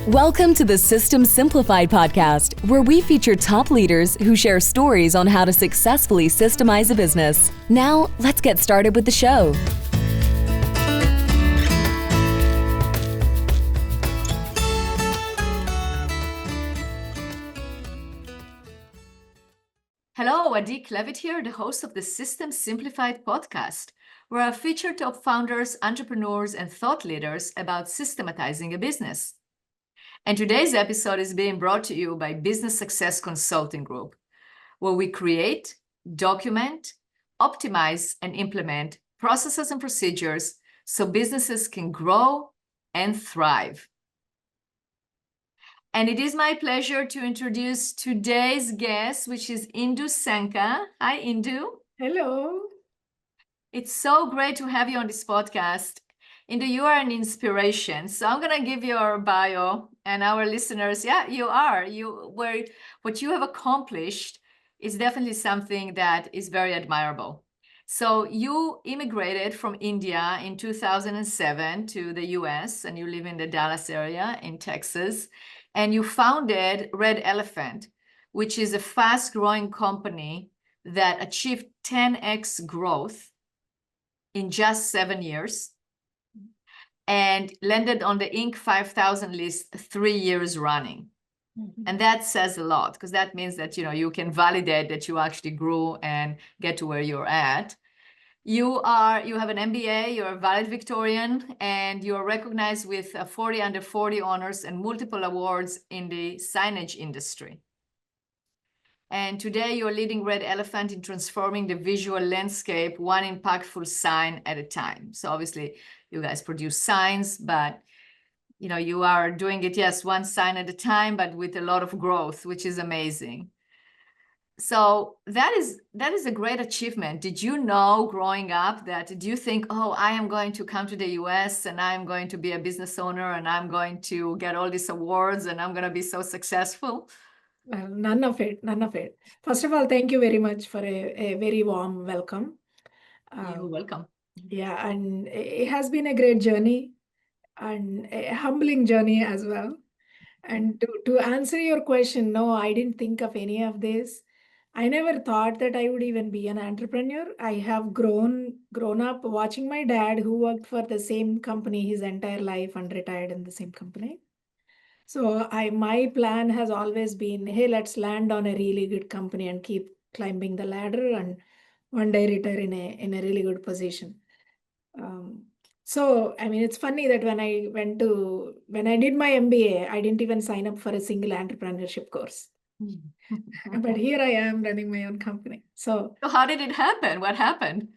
Welcome to the System Simplified podcast, where we feature top leaders who share stories on how to successfully systemize a business. Now, let's get started with the show. Hello, Adi Klevit here, the host of the System Simplified podcast, where I feature top founders, entrepreneurs, and thought leaders about systematizing a business. And today's episode is being brought to you by Business Success Consulting Group, where we create, document, optimize, and implement processes and procedures so businesses can grow and thrive. And it is my pleasure to introduce today's guest, which is Indu Sanka. Hi, Indu. Hello. It's so great to have you on this podcast. Indu, you are an inspiration. So I'm going to give your bio and our listeners. Yeah, you are. What you have accomplished is definitely something that is very admirable. So you immigrated from India in 2007 to the US, and you live in the Dallas area in Texas. And you founded Red Elephant, which is a fast-growing company that achieved 10x growth in just 7 years and landed on the Inc. 5000 list 3 years running. Mm-hmm. And that says a lot, because that means that you can validate that you actually grew and get to where you're at. You have an MBA, you're a valedictorian, and you're recognized with 40 under 40 honors and multiple awards in the signage industry. And today you're leading Red Elephant in transforming the visual landscape one impactful sign at a time. So obviously you guys produce signs, but you are doing it, yes, one sign at a time, but with a lot of growth, which is amazing. So that is a great achievement. Did you know growing up do you think, oh, I am going to come to the US and I'm going to be a business owner and I'm going to get all these awards and I'm going to be so successful? Well, none of it. First of all, thank you very much for a very warm welcome. You're welcome. Yeah, and it has been a great journey and a humbling journey as well. And to answer your question, no, I didn't think of any of this. I never thought that I would even be an entrepreneur. I have grown up watching my dad, who worked for the same company his entire life and retired in the same company. So my plan has always been, hey, let's land on a really good company and keep climbing the ladder and one day retire in a really good position. So I mean, it's funny that when I did my MBA, I didn't even sign up for a single entrepreneurship course. But here I am running my own company. So how did it happen? What happened?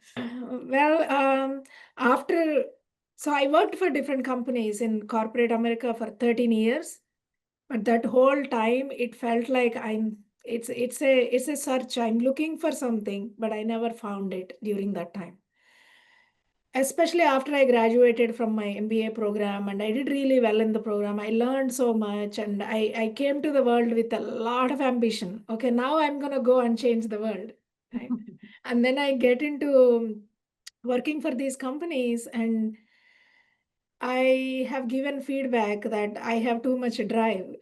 So I worked for different companies in corporate America for 13 years. But that whole time, it felt like it's a search. I'm looking for something, but I never found it during that time. Especially after I graduated from my MBA program, and I did really well in the program. I learned so much, and I came to the world with a lot of ambition. Okay, now I'm going to go and change the world. Right? And then I get into working for these companies, and I have given feedback that I have too much drive.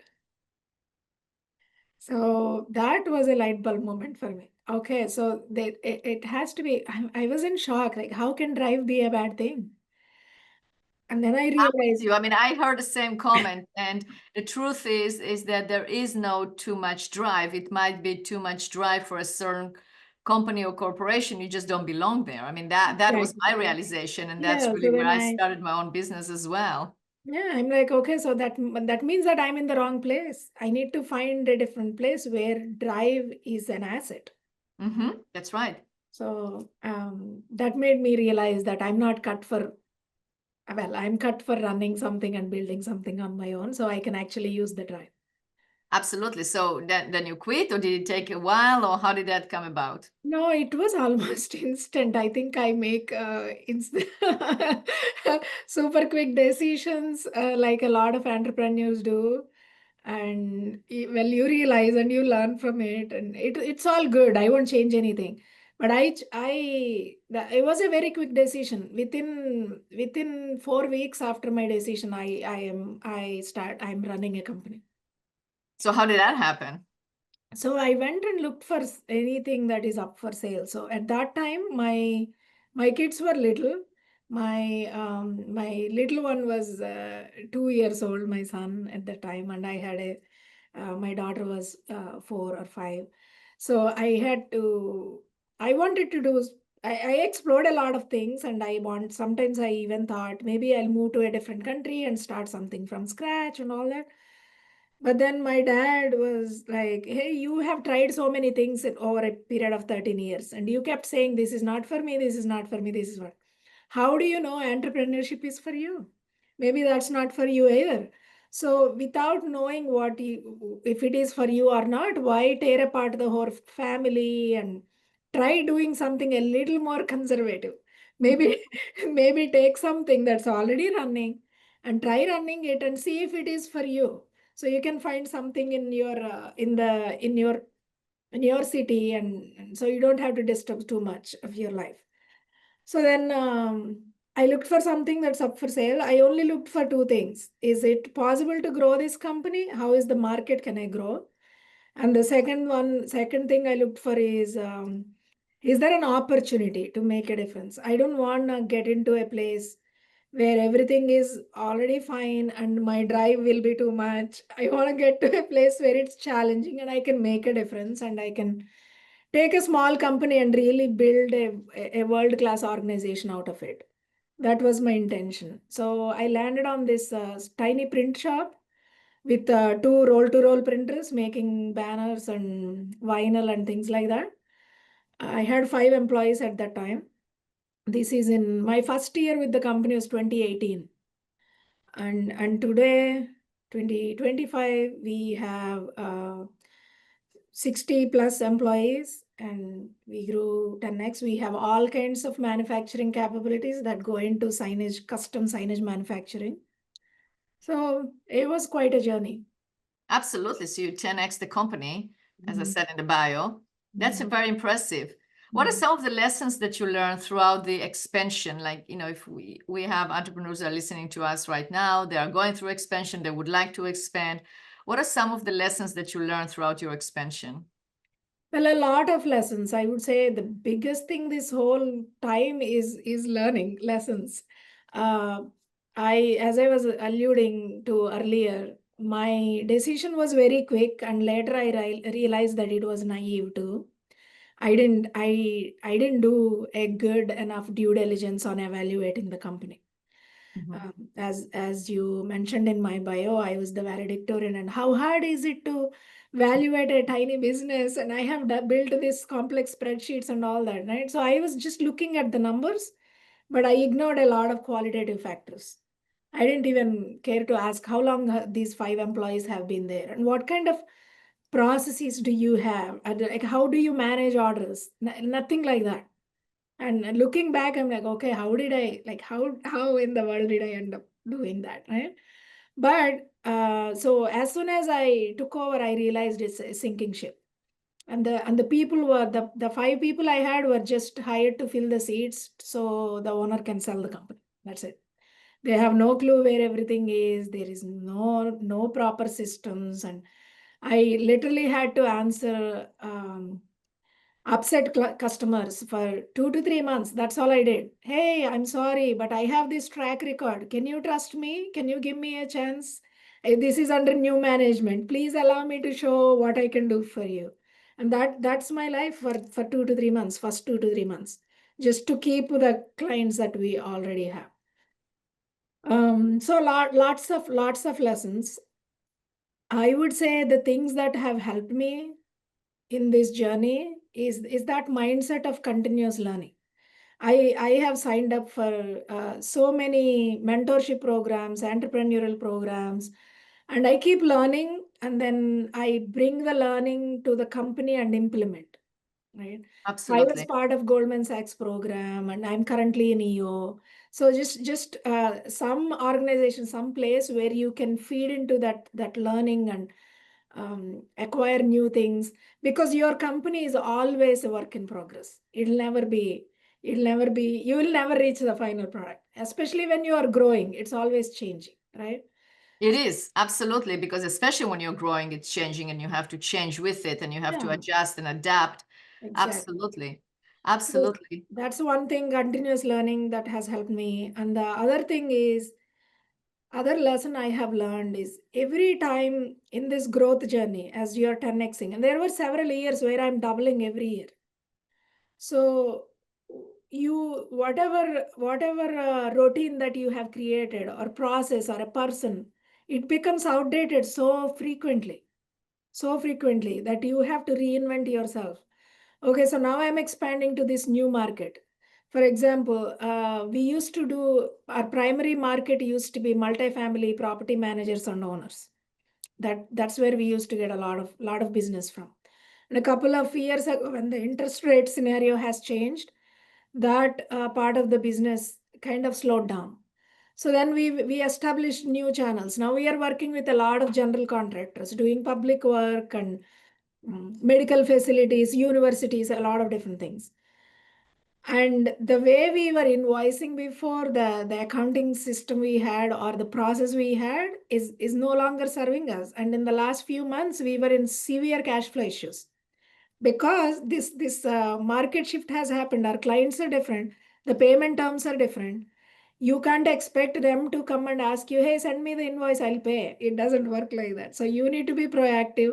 So that was a light bulb moment for me. Okay, so it has to be, I was in shock. Like, how can drive be a bad thing? And then I realized. I heard the same comment, and the truth is that there is no too much drive. It might be too much drive for a certain company or corporation. You just don't belong there. That was my realization, and that's really where I started my own business as well. Yeah, I'm like, okay, so that means that I'm in the wrong place. I need to find a different place where drive is an asset. Mm-hmm. That's right. So that made me realize that I'm cut for running something and building something on my own, so I can actually use the drive. Absolutely. So then you quit, or did it take a while, or how did that come about? No, it was almost instant. I think I make super quick decisions like a lot of entrepreneurs do. And well, you realize and you learn from it, and it's all good. I won't change anything. But it was a very quick decision. Within 4 weeks after my decision, I'm running a company. So how did that happen? So I went and looked for anything that is up for sale. So at that time, my kids were little. My little one was 2 years old, my son at the time, and I had my daughter was 4 or 5. So I wanted to do. I explored a lot of things, and sometimes I even thought maybe I'll move to a different country and start something from scratch and all that. But then my dad was like, hey, you have tried so many things over a period of 13 years, and you kept saying, this is not for me, this is not for me, this is what. How do you know entrepreneurship is for you? Maybe that's not for you either. So without knowing if it is for you or not, why tear apart the whole family and try doing something a little more conservative? Maybe, maybe take something that's already running and try running it and see if it is for you. So you can find something in your city, and so you don't have to disturb too much of your life. So then I looked for something that's up for sale. I only looked for two things. Is it possible to grow this company? How is the market? Can I grow? And the second thing I looked for is there an opportunity to make a difference? I don't want to get into a place where everything is already fine and my drive will be too much. I want to get to a place where it's challenging and I can make a difference and I can take a small company and really build a world-class organization out of it. That was my intention. So I landed on this tiny print shop with two roll-to-roll printers making banners and vinyl and things like that. I had 5 employees at that time. This is in my first year with the company was 2018. And today, 2025, we have 60 plus employees and we grew 10x. We have all kinds of manufacturing capabilities that go into signage, custom signage manufacturing. So it was quite a journey. Absolutely. So you 10x the company, as I Mhm. said in the bio. That's Mhm. very impressive. What are Mhm. some of the lessons that you learned throughout the expansion? Like, if we have entrepreneurs that are listening to us right now, they are going through expansion, they would like to expand. What are some of the lessons that you learned throughout your expansion? Well, a lot of lessons. I would say the biggest thing this whole time is learning lessons. Uh, as I was alluding to earlier, my decision was very quick, and later I realized that it was naive too. I didn't do a good enough due diligence on evaluating the company. As you mentioned in my bio, I was the valedictorian, and how hard is it to evaluate a tiny business? And I have built this complex spreadsheets and all that, right? So I was just looking at the numbers, but I ignored a lot of qualitative factors. I didn't even care to ask how long these 5 employees have been there and what kind of processes do you have? Like, how do you manage orders? Nothing like that. And looking back, I'm like, okay, how in the world did I end up doing that, right? But so as soon as I took over, I realized it's a sinking ship. And the people were the 5 people I had were just hired to fill the seats so the owner can sell the company. That's it. They have no clue where everything is. There is no proper systems, and I literally had to answer upset customers for 2 to 3 months. That's all I did. Hey, I'm sorry, but I have this track record. Can you trust me? Can you give me a chance? This is under new management. Please allow me to show what I can do for you. And that's my life for 2 to 3 months, first 2 to 3 months, just to keep the clients that we already have. So lots of lessons. I would say the things that have helped me in this journey is that mindset of continuous learning. I have signed up for so many mentorship programs, entrepreneurial programs, and I keep learning, and then I bring the learning to the company and implement, right? So I was Absolutely. part of Goldman Sachs program, and I'm currently in EO. So just some organization, some place where you can feed into that learning and acquire new things, because your company is always a work in progress. You will never reach the final product, especially when you are growing. It's always changing, right? It is, absolutely, because especially when you're growing, it's changing and you have to change with it and you have to Yeah, adjust and adapt. exactly. Absolutely. So Absolutely. that's one thing, continuous learning, that has helped me. And the other thing is, other lesson I have learned is, every time in this growth journey, as you're 10xing, and there were several years where I'm doubling every year. So you, whatever routine that you have created, or process, or a person, it becomes outdated so frequently that you have to reinvent yourself. Okay, so now I'm expanding to this new market. For example, we used to do, our primary market used to be multifamily property managers and owners. That's where we used to get a lot of business from. And a couple of years ago, when the interest rate scenario has changed, that part of the business kind of slowed down. So then we established new channels. Now we are working with a lot of general contractors doing public work and medical facilities, universities, a lot of different things. And the way we were invoicing before, the accounting system we had, or the process we had, is no longer serving us. And in the last few months, we were in severe cash flow issues, because this market shift has happened. Our clients are different, the payment terms are different. You can't expect them to come and ask you, hey, send me the invoice, I'll pay. It doesn't work like that. So you need to be proactive.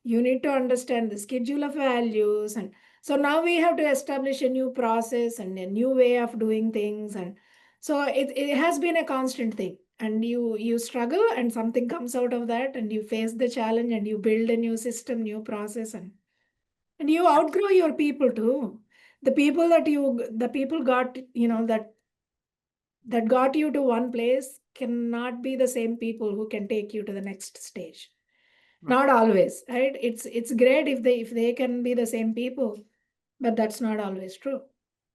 You need to understand the schedule of values. And so now we have to establish a new process and a new way of doing things. And so it has been a constant thing. And you struggle, and something comes out of that, and you face the challenge, and you build a new system, new process, and you outgrow your people too. The people got, that got you to one place cannot be the same people who can take you to the next stage. Right. Not always, right? It's great if they can be the same people, but that's not always true.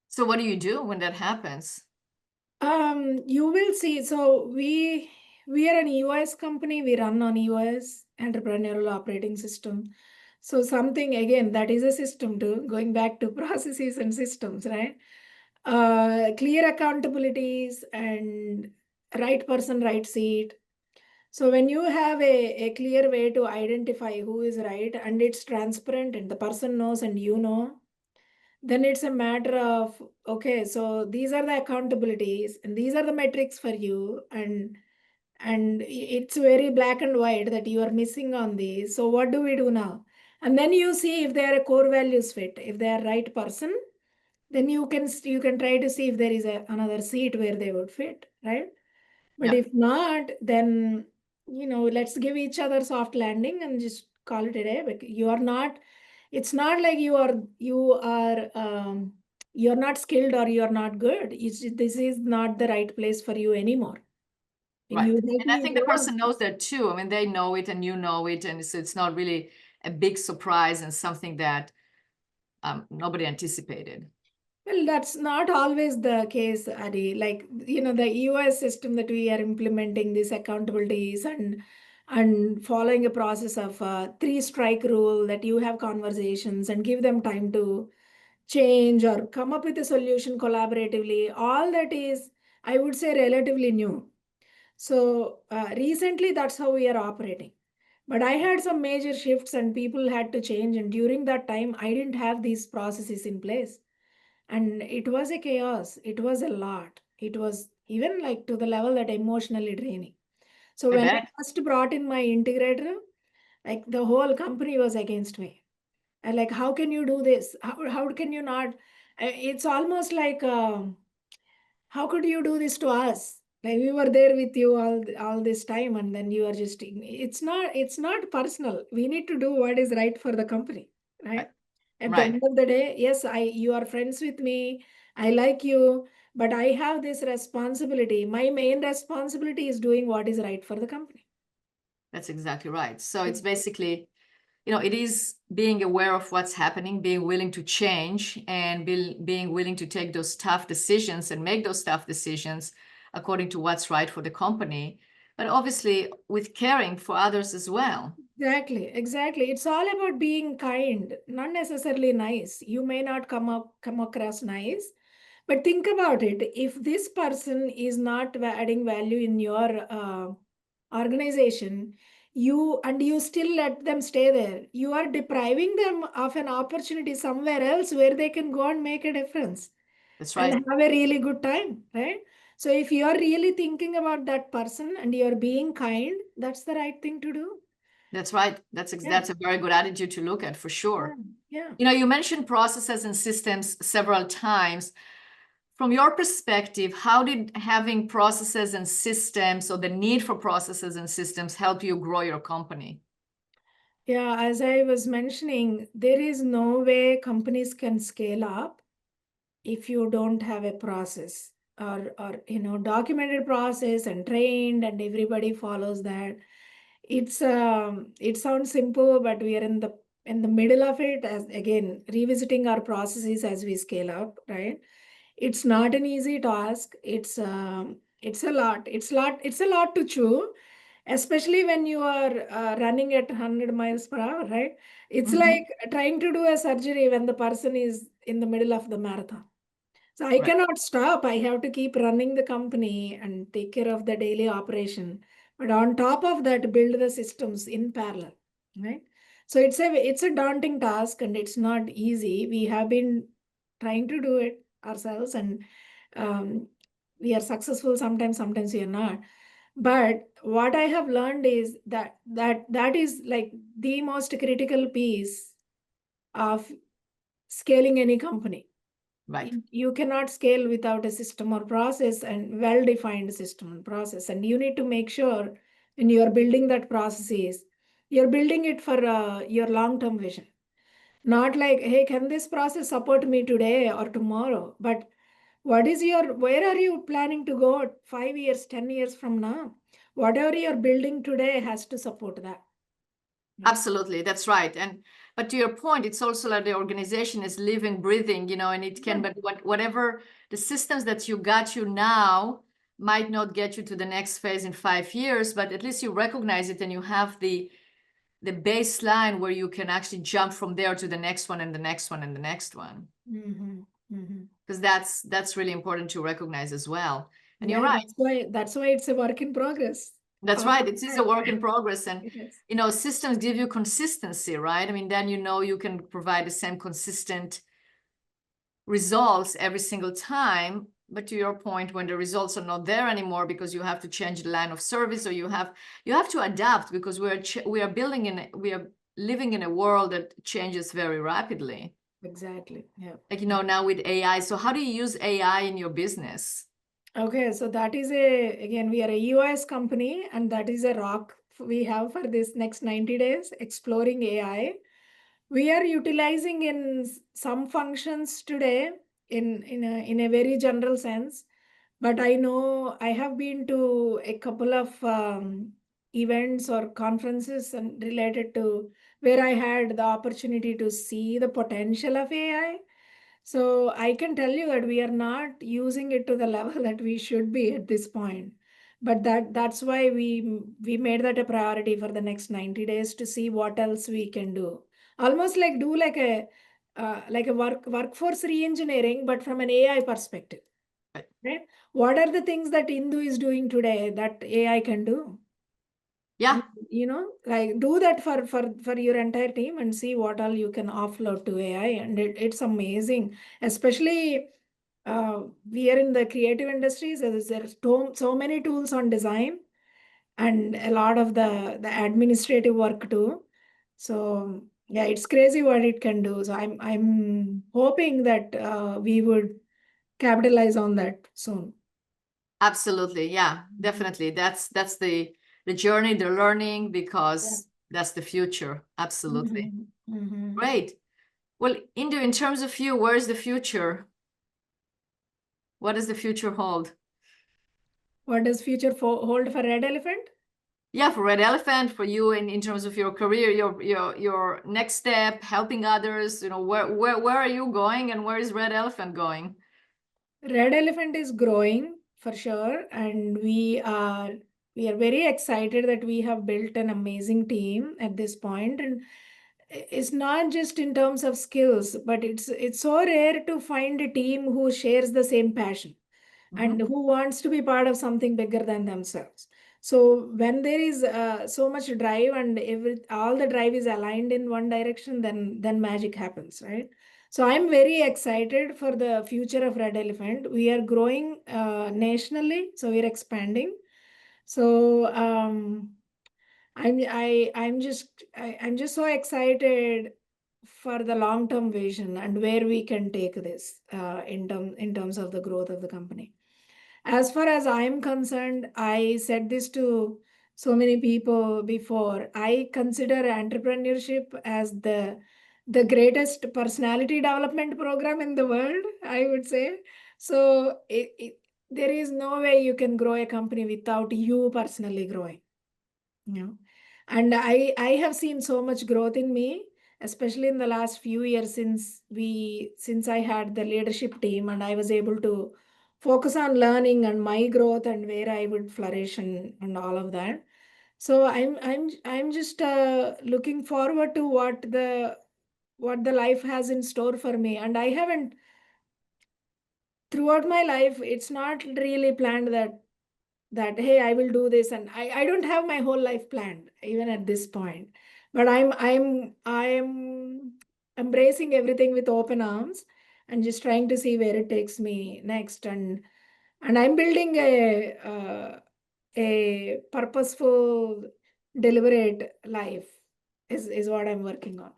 So what do you do when that happens? You will see. So we are an EOS company. We run on EOS, Entrepreneurial Operating System. So something, again, that is a system too, going back to processes and systems, right? Clear accountabilities and right person, right seat. So when you have a clear way to identify who is right, and it's transparent, and the person knows and you know, then it's a matter of, okay, so these are the accountabilities and these are the metrics for you, and it's very black and white that you are missing on these. So what do we do now? And then you see if they are a core values fit, if they are right person, then you can try to see if there is another seat where they would fit, right? But Yeah. if not, then let's give each other soft landing and just call it a day. But you are not. It's not like you're not skilled or you're not good. This is not the right place for you anymore. And Right. you help And I me think the grow. person knows that too. I mean, they know it and you know it. And so it's not really a big surprise and something that nobody anticipated. Well, that's not always the case, Adi. Like, the EOS system that we are implementing, these accountabilities and following a process of three-strike rule, that you have conversations and give them time to change or come up with a solution collaboratively. All that is, I would say, relatively new. So recently, that's how we are operating. But I had some major shifts and people had to change. And during that time, I didn't have these processes in place. And it was a chaos. It was a lot. It was even like to the level that emotionally draining. So I when I bet. first brought in my integrator, like the whole company was against me. And like, how can you do this? How can you not? It's almost like, how could you do this to us? Like, we were there with you all this time, and then you are just. It's not personal. We need to do what is right for the company, Right. right? At the Right. end of the day, yes, you are friends with me. I like you, but I have this responsibility. My main responsibility is doing what is right for the company. That's exactly right. So it's basically, it is being aware of what's happening, being willing to change, and being willing to take those tough decisions and make those tough decisions according to what's right for the company. but obviously with caring for others as well. Exactly. It's all about being kind, not necessarily nice. You may not come across nice, but think about it. If this person is not adding value in your organization, you still let them stay there, you are depriving them of an opportunity somewhere else where they can go and make a difference. That's And right. have a really good time, right? So if you're really thinking about that person and you're being kind, that's the right thing to do. That's right. That's a very good attitude to look at, for sure. Yeah. You know, you mentioned processes and systems several times. From your perspective, how did having processes and systems, or the need for processes and systems, help you grow your company? Yeah, as I was mentioning, there is no way companies can scale up if you don't have a process or documented process and trained and everybody follows that. It sounds simple, but we are in the middle of it, as again revisiting our processes as we scale up, right? It's not an easy task. It's a lot. It's a lot to chew, especially when you are running at 100 miles per hour, right? It's like trying to do a surgery when the person is in the middle of the marathon. So I Right. cannot stop. I have to keep running the company and take care of the daily operation. But on top of that, build the systems in parallel, right? So it's a daunting task and it's not easy. We have been trying to do it ourselves, and um, we are successful sometimes, sometimes we are not. But what I have learned is that is like the most critical piece of scaling any company. Right. You cannot scale without a system or process, and well-defined system and process. And you need to make sure when you are building that processes, you're building it for your long-term vision. Not like, hey, can this process support me today or tomorrow? But where are you planning to go 5 years, 10 years from now? Whatever you're building today has to support that. Absolutely, that's right. But to your point, it's also like the organization is living, breathing, and it can, but whatever the systems that you got you now might not get you to the next phase in 5 years, but at least you recognize it and you have the baseline where you can actually jump from there to the next one and the next one and the next one. Because that's really important to recognize as well. And you're right. That's why it's a work in progress. That's right. It is a work in progress. And, Yes. systems give you consistency, right? I mean, then you can provide the same consistent results every single time. But to your point, when the results are not there anymore because you have to change the line of service, or you have to adapt, because we are living in a world that changes very rapidly. Exactly. Yeah. Like, now with AI. So how do you use AI in your business? Okay, so that is again, we are a US company, and that is a rock we have for this next 90 days, exploring AI. We are utilizing in some functions today in a very general sense, but I know I have been to a couple of events or conferences and related to where I had the opportunity to see the potential of AI. So I can tell you that we are not using it to the level that we should be at this point. But that's why we made that a priority for the next 90 days to see what else we can do. Almost like do like a workforce reengineering, but from an AI perspective. Right? What are the things that Indu is doing today that AI can do? Yeah. Like do that for your entire team and see what all you can offload to AI. And it's amazing, especially we are in the creative industries. There's so many tools on design and a lot of the administrative work too. So yeah, it's crazy what it can do. So I'm hoping that we would capitalize on that soon. Absolutely. Yeah, definitely. That's the journey, the learning, because that's the future. Absolutely. Great. Well, Indu, in terms of you, where is the future? What does the future hold? What does future hold for Red Elephant? Yeah, for Red Elephant, for you in terms of your career, your next step, helping others, where are you going and where is Red Elephant going? Red Elephant is growing for sure, and we are we are very excited that we have built an amazing team at this point. And it's not just in terms of skills, but it's so rare to find a team who shares the same passion and who wants to be part of something bigger than themselves. So when there is so much drive and all the drive is aligned in one direction, then magic happens, right? So I'm very excited for the future of Red Elephant. We are growing nationally, so we're expanding. So I'm just so excited for the long-term vision and where we can take this in terms of the growth of the company. As far as I'm concerned, I said this to so many people before. I consider entrepreneurship as the greatest personality development program in the world, I would say. So there is no way you can grow a company without you personally growing. You know, and I have seen so much growth in me, especially in the last few years since I had the leadership team and I was able to focus on learning and my growth and where I would flourish and all of that. So I'm just looking forward to what the life has in store for me. And I haven't, throughout my life, it's not really planned that hey, I will do this, and I don't have my whole life planned even at this point. But I'm embracing everything with open arms and just trying to see where it takes me next. And I'm building a purposeful, deliberate life is what I'm working on.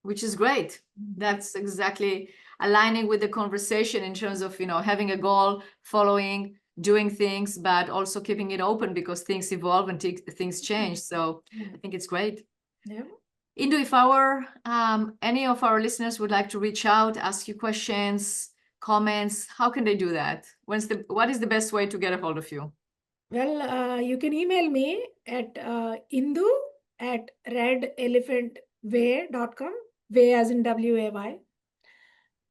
Which is great. That's exactly aligning with the conversation in terms of, having a goal, following, doing things, but also keeping it open because things evolve and things change. So I think it's great. Yeah. Indu, if any of our listeners would like to reach out, ask you questions, comments, how can they do that? What is the best way to get a hold of you? Well, you can email me at indu@redelephantway.com, way as in WAY,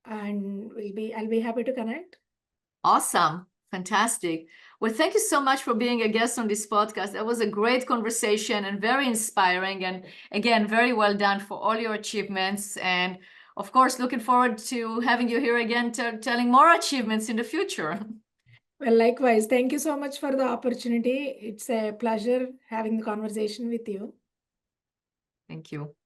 and I'll be happy to connect. Awesome. Fantastic. Well, thank you so much for being a guest on this podcast. That was a great conversation and very inspiring. And again, very well done for all your achievements. And of course, looking forward to having you here again, telling more achievements in the future. Well, likewise, thank you so much for the opportunity. It's a pleasure having the conversation with you. Thank you.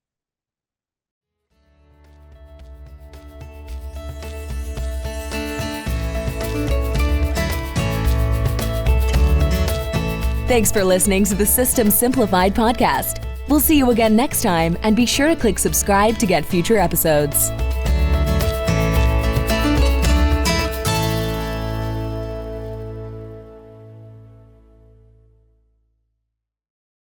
Thanks for listening to the System Simplified podcast. We'll see you again next time, and be sure to click subscribe to get future episodes.